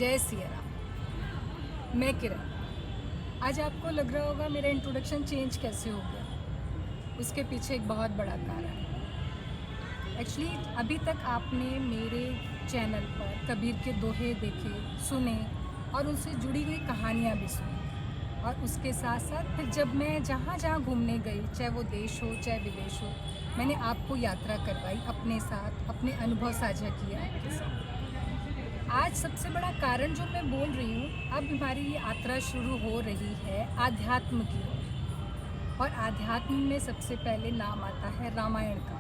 जय सिया राम। मैं किरण। आज आपको लग रहा होगा मेरा इंट्रोडक्शन चेंज कैसे हो गया। उसके पीछे एक बहुत बड़ा कारण है। एक्चुअली अभी तक आपने मेरे चैनल पर कबीर के दोहे देखे, सुने और उनसे जुड़ी हुई कहानियाँ भी सुनी। और उसके साथ साथ फिर जब मैं जहाँ जहाँ घूमने गई, चाहे वो देश हो चाहे विदेश हो, मैंने आपको यात्रा करवाई, अपने साथ अपने अनुभव साझा किए आपके साथ। आज सबसे बड़ा कारण जो मैं बोल रही हूँ, अब हमारी ये यात्रा शुरू हो रही है आध्यात्म की ओर। और आध्यात्म में सबसे पहले नाम आता है रामायण का।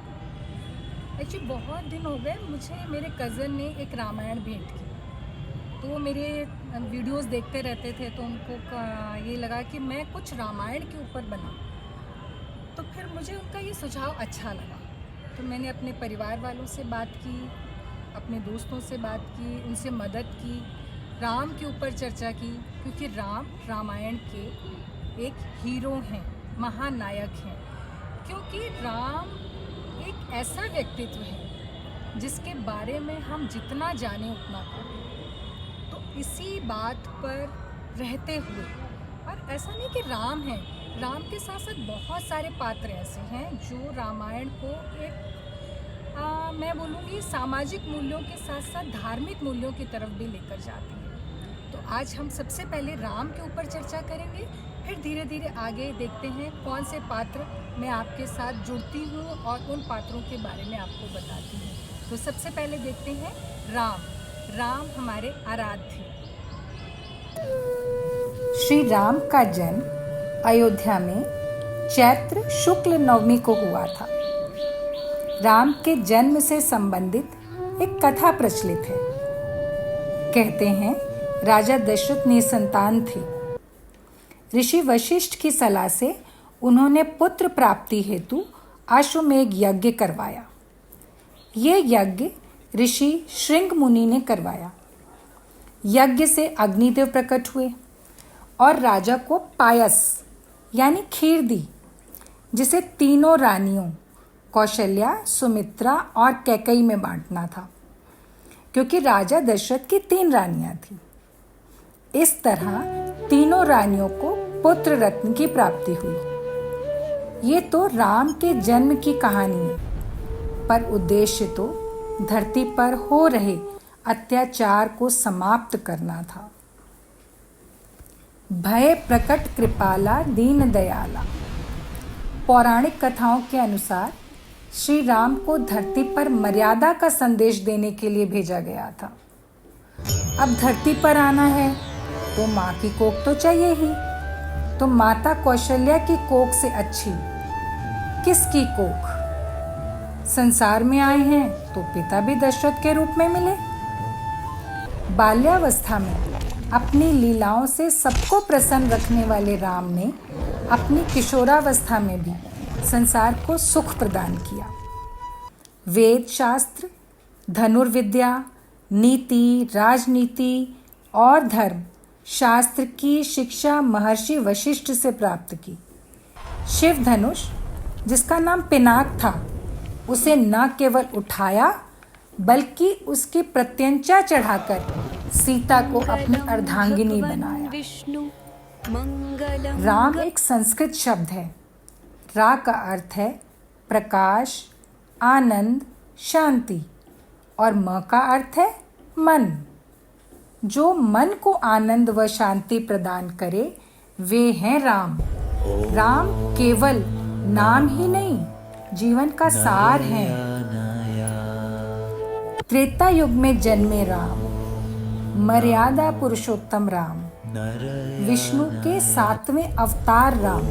एक्चुअली बहुत दिन हो गए, मुझे मेरे कज़न ने एक रामायण भेंट की। तो वो मेरे वीडियोस देखते रहते थे, तो उनको ये लगा कि मैं कुछ रामायण के ऊपर बनाऊँ। तो फिर मुझे उनका ये सुझाव अच्छा लगा। तो मैंने अपने परिवार वालों से बात की, अपने दोस्तों से बात की, उनसे मदद की, राम के ऊपर चर्चा की, क्योंकि राम रामायण के एक हीरो हैं, महानायक हैं। क्योंकि राम एक ऐसा व्यक्तित्व है जिसके बारे में हम जितना जाने उतना कम। तो इसी बात पर रहते हुए, और ऐसा नहीं कि राम है, राम के साथ साथ बहुत सारे पात्र ऐसे हैं जो रामायण को एक मैं बोलूँगी सामाजिक मूल्यों के साथ साथ धार्मिक मूल्यों की तरफ भी लेकर जाती हैं। तो आज हम सबसे पहले राम के ऊपर चर्चा करेंगे, फिर धीरे धीरे आगे देखते हैं कौन से पात्र मैं आपके साथ जुड़ती हूँ और उन पात्रों के बारे में आपको बताती हूँ। तो सबसे पहले देखते हैं राम हमारे आराध्य। श्री राम का जन्म अयोध्या में चैत्र शुक्ल नवमी को हुआ था। राम के जन्म से संबंधित एक कथा प्रचलित है। कहते हैं राजा दशरथ निसंतान थे। ऋषि वशिष्ठ की सलाह से उन्होंने पुत्र प्राप्ति हेतु अश्वमेघ यज्ञ करवाया। ये यज्ञ ऋषि श्रृंग मुनि ने करवाया। यज्ञ से अग्निदेव प्रकट हुए और राजा को पायस यानी खीर दी, जिसे तीनों रानियों कौशल्या, सुमित्रा और कैकेयी में बांटना था, क्योंकि राजा दशरथ की 3 रानियां थीं। इस तरह तीनों रानियों को पुत्र रत्न की प्राप्ति हुई। ये तो राम के जन्म की कहानी है, पर उद्देश्य तो धरती पर हो रहे अत्याचार को समाप्त करना था। भय प्रकट कृपाला दीन दयाला। पौराणिक कथाओं के अनुसार श्री राम को धरती पर मर्यादा का संदेश देने के लिए भेजा गया था। अब धरती पर आना है तो माँ की कोख तो चाहिए ही। तो माता कौशल्या की कोख से अच्छी किसकी कोख? संसार में आए हैं तो पिता भी दशरथ के रूप में मिले। बाल्यावस्था में अपनी लीलाओं से सबको प्रसन्न रखने वाले राम ने अपनी किशोरावस्था में भी संसार को सुख प्रदान किया। वेद शास्त्र, धनुर्विद्या, नीति, राजनीति और धर्म शास्त्र की शिक्षा महर्षि वशिष्ठ से प्राप्त की। शिव धनुष, जिसका नाम पिनाक था, उसे न केवल उठाया बल्कि उसकी प्रत्यंचा चढ़ाकर सीता को अपनी अर्धांगिनी बनाया। राम एक संस्कृत शब्द है। रा का अर्थ है प्रकाश, आनंद, शांति, और म का अर्थ है मन। जो मन को आनंद व शांति प्रदान करे वे हैं राम। राम केवल नाम ही नहीं, जीवन का सार है। त्रेता युग में जन्मे राम, मर्यादा पुरुषोत्तम राम, विष्णु के 7वें अवतार राम,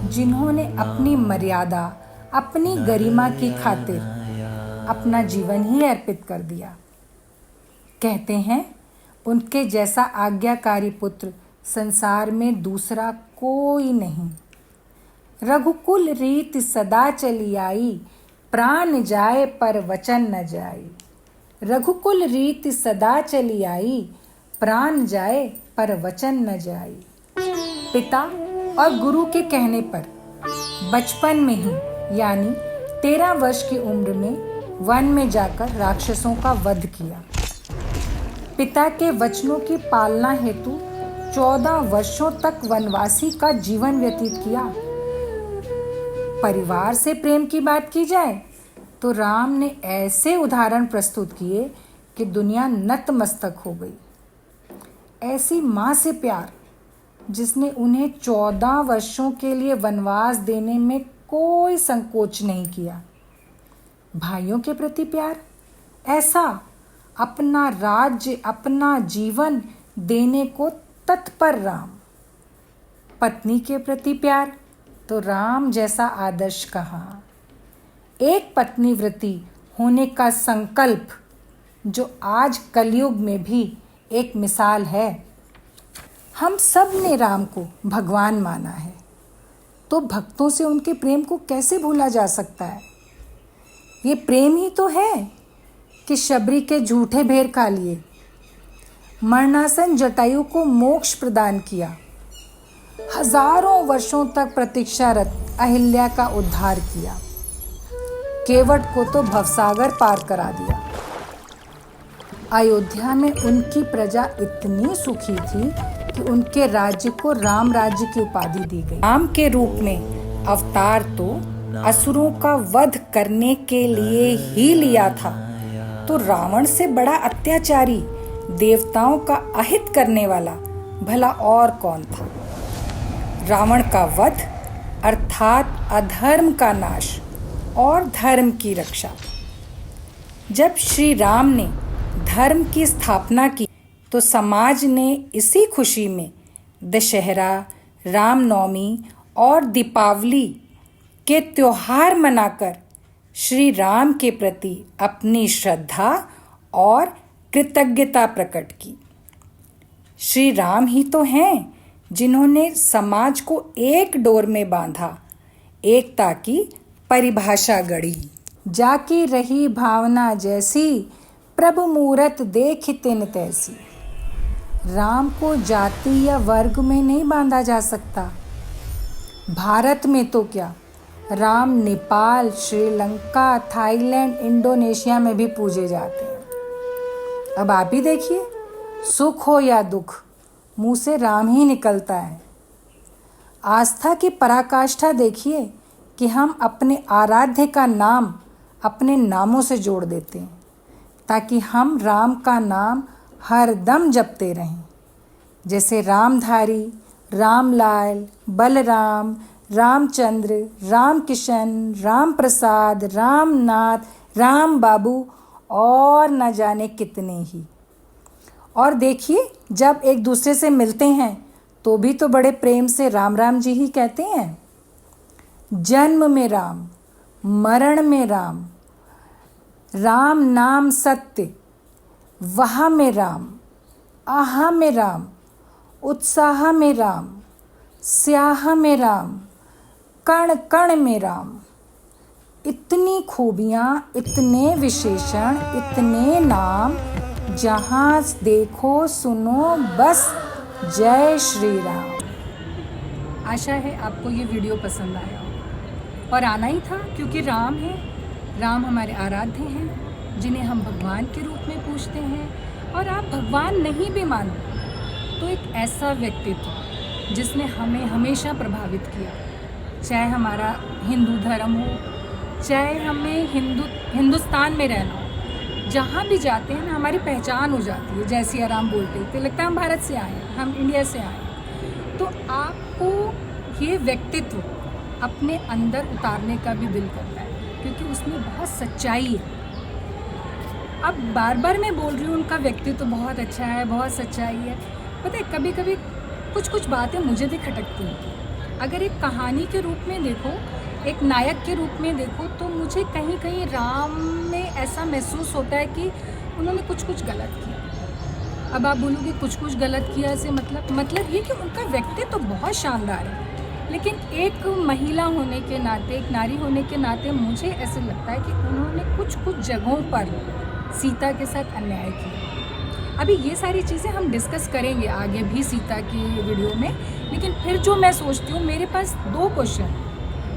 जिन्होंने अपनी मर्यादा, अपनी गरिमा की खातिर अपना जीवन ही अर्पित कर दिया। कहते हैं उनके जैसा आज्ञाकारी पुत्र संसार में दूसरा कोई नहीं। रघुकुल रीत सदा चली आई, प्राण जाए पर वचन न जाए। रघुकुल रीत सदा चली आई, प्राण जाए पर वचन न जाए। पिता और गुरु के कहने पर बचपन में ही यानी 13 वर्ष की उम्र में वन में जाकर राक्षसों का वध किया। पिता के वचनों की पालना हेतु 14 वर्षों तक वनवासी का जीवन व्यतीत किया। परिवार से प्रेम की बात की जाए तो राम ने ऐसे उदाहरण प्रस्तुत किए कि दुनिया नतमस्तक हो गई। ऐसी माँ से प्यार जिसने उन्हें 14 वर्षों के लिए वनवास देने में कोई संकोच नहीं किया। भाइयों के प्रति प्यार, ऐसा अपना राज्य, अपना जीवन देने को तत्पर राम। पत्नी के प्रति प्यार तो राम जैसा आदर्श कहाँ। एक पत्नी व्रती होने का संकल्प जो आज कलयुग में भी एक मिसाल है। हम सब ने राम को भगवान माना है, तो भक्तों से उनके प्रेम को कैसे भूला जा सकता है। ये प्रेम ही तो है कि शबरी के झूठे भेर खा लिए, मरणासन जटायु को मोक्ष प्रदान किया, हजारों वर्षों तक प्रतीक्षारत अहिल्या का उद्धार किया, केवट को तो भवसागर पार करा दिया। अयोध्या में उनकी प्रजा इतनी सुखी थी कि उनके राज्य को राम राज्य की उपाधि दी गई। राम के रूप में अवतार तो असुरों का वध करने के लिए ही लिया था, तो रावण से बड़ा अत्याचारी, देवताओं का अहित करने वाला भला और कौन था। रावण का वध अर्थात अधर्म का नाश और धर्म की रक्षा। जब श्री राम ने धर्म की स्थापना की तो समाज ने इसी खुशी में दशहरा, रामनवमी और दीपावली के त्योहार मनाकर श्री राम के प्रति अपनी श्रद्धा और कृतज्ञता प्रकट की। श्री राम ही तो हैं जिन्होंने समाज को एक डोर में बांधा, एकता की परिभाषा गढ़ी। जाकी रही भावना जैसी, प्रभु मूरत देख तिन तैसी। राम को जाति या वर्ग में नहीं बांधा जा सकता। भारत में तो क्या, राम नेपाल, श्रीलंका, थाईलैंड, इंडोनेशिया में भी पूजे जाते हैं। अब आप ही देखिए, सुख हो या दुख, मुंह से राम ही निकलता है। आस्था की पराकाष्ठा देखिए कि हम अपने आराध्य का नाम अपने नामों से जोड़ देते हैं, ताकि हम राम का नाम हर दम जपते रहें। जैसे रामधारी, रामलाल, बलराम, रामचंद्र, राम किशन, राम प्रसाद, रामनाथ, राम बाबू और न जाने कितने ही। और देखिए, जब एक दूसरे से मिलते हैं तो भी तो बड़े प्रेम से राम राम जी ही कहते हैं। जन्म में राम, मरण में राम, राम नाम सत्य, वहाँ में राम, आहा में राम, उत्साह में राम, स्याह में राम, कण कण में राम। इतनी खूबियाँ, इतने विशेषण, इतने नाम, जहाँ देखो सुनो बस जय श्री राम। आशा है आपको ये वीडियो पसंद आया और आना ही था, क्योंकि राम है। राम हमारे आराध्य हैं, जिन्हें हम भगवान के रूप में पूजते हैं। और आप भगवान नहीं भी मानो तो एक ऐसा व्यक्तित्व जिसने हमें हमेशा प्रभावित किया, चाहे हमारा हिंदू धर्म हो, चाहे हमें हिंदुस्तान में रहना हो, जहाँ भी जाते हैं ना हमारी पहचान हो जाती है। जैसे आराम बोलते थे, लगता है हम भारत से आए हैं, हम इंडिया से आए हैं। तो आपको ये व्यक्तित्व अपने अंदर उतारने का भी दिल करता है, क्योंकि उसमें बहुत सच्चाई है। अब बार बार मैं बोल रही हूँ उनका व्यक्तित्व बहुत अच्छा है, बहुत सच्चाई है। पता है, कभी कभी कुछ बातें मुझे भी खटकती हैं। अगर एक कहानी के रूप में देखो, एक नायक के रूप में देखो, तो मुझे कहीं कहीं राम में ऐसा महसूस होता है कि उन्होंने कुछ गलत किया। अब आप बोलोगे कुछ गलत किया से मतलब ये कि उनका व्यक्तित्व तो बहुत शानदार है, लेकिन एक महिला होने के नाते, एक नारी होने के नाते मुझे ऐसे लगता है कि उन्होंने कुछ जगहों पर सीता के साथ अन्याय किया। अभी ये सारी चीज़ें हम डिस्कस करेंगे आगे भी सीता की वीडियो में, लेकिन फिर जो मैं सोचती हूँ, मेरे पास 2 क्वेश्चन हैं।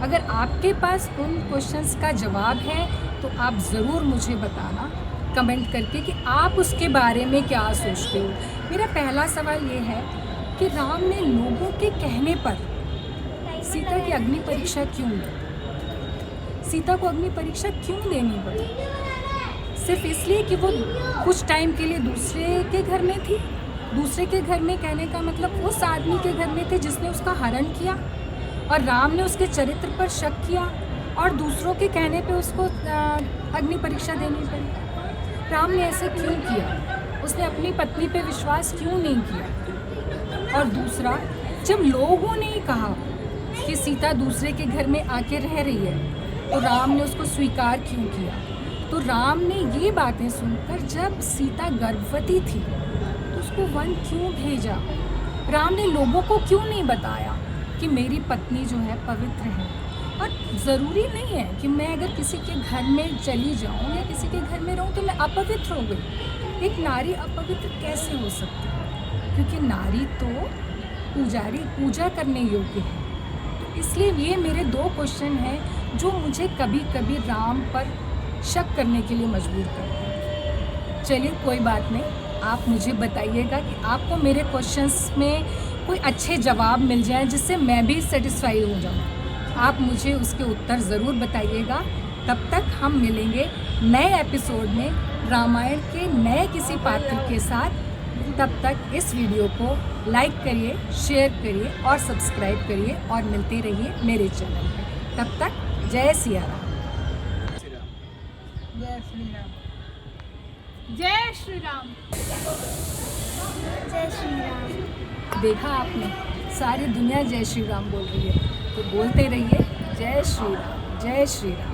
अगर आपके पास उन क्वेश्चंस का जवाब है तो आप ज़रूर मुझे बताना। कमेंट करके कि आप उसके बारे में क्या सोचते हो। मेरा पहला सवाल ये है कि राम ने लोगों के कहने पर सीता की अग्नि परीक्षा क्यों दी? सीता को अग्नि परीक्षा क्यों देनी पड़ी? सिर्फ इसलिए कि वो कुछ टाइम के लिए दूसरे के घर में थी। दूसरे के घर में कहने का मतलब उस आदमी के घर में थे जिसने उसका हरण किया, और राम ने उसके चरित्र पर शक किया और दूसरों के कहने पे उसको अग्नि परीक्षा देनी पड़ी। राम ने ऐसे क्यों किया? उसने अपनी पत्नी पे विश्वास क्यों नहीं किया? और दूसरा, जब लोगों ने ही कहा कि सीता दूसरे के घर में आके रह रही है तो राम ने उसको स्वीकार क्यों किया? तो राम ने ये बातें सुनकर जब सीता गर्भवती थी तो उसको वन क्यों भेजा? राम ने लोगों को क्यों नहीं बताया कि मेरी पत्नी जो है पवित्र है? और ज़रूरी नहीं है कि मैं अगर किसी के घर में चली जाऊं या किसी के घर में रहूं तो मैं अपवित्र हो गई। एक नारी अपवित्र कैसे हो सकती है? क्योंकि नारी तो पूजा करने योग्य है। तो इसलिए ये मेरे 2 क्वेश्चन हैं जो मुझे कभी कभी राम पर शक करने के लिए मजबूर करते हैं। चलिए कोई बात नहीं, आप मुझे बताइएगा कि आपको मेरे क्वेश्चंस में कोई अच्छे जवाब मिल जाए जिससे मैं भी सेटिस्फाई हो जाऊँ। आप मुझे उसके उत्तर ज़रूर बताइएगा। तब तक हम मिलेंगे नए एपिसोड में रामायण के नए किसी पात्र के साथ। तब तक इस वीडियो को लाइक करिए, शेयर करिए और सब्सक्राइब करिए और मिलते रहिए मेरे चैनल पर। तब तक जय सिया राम। जय श्री राम। जय श्री राम। जय श्री राम। देखा आपने, सारी दुनिया जय श्री राम बोल रही है, तो बोलते रहिए जय श्री राम, जय श्री राम।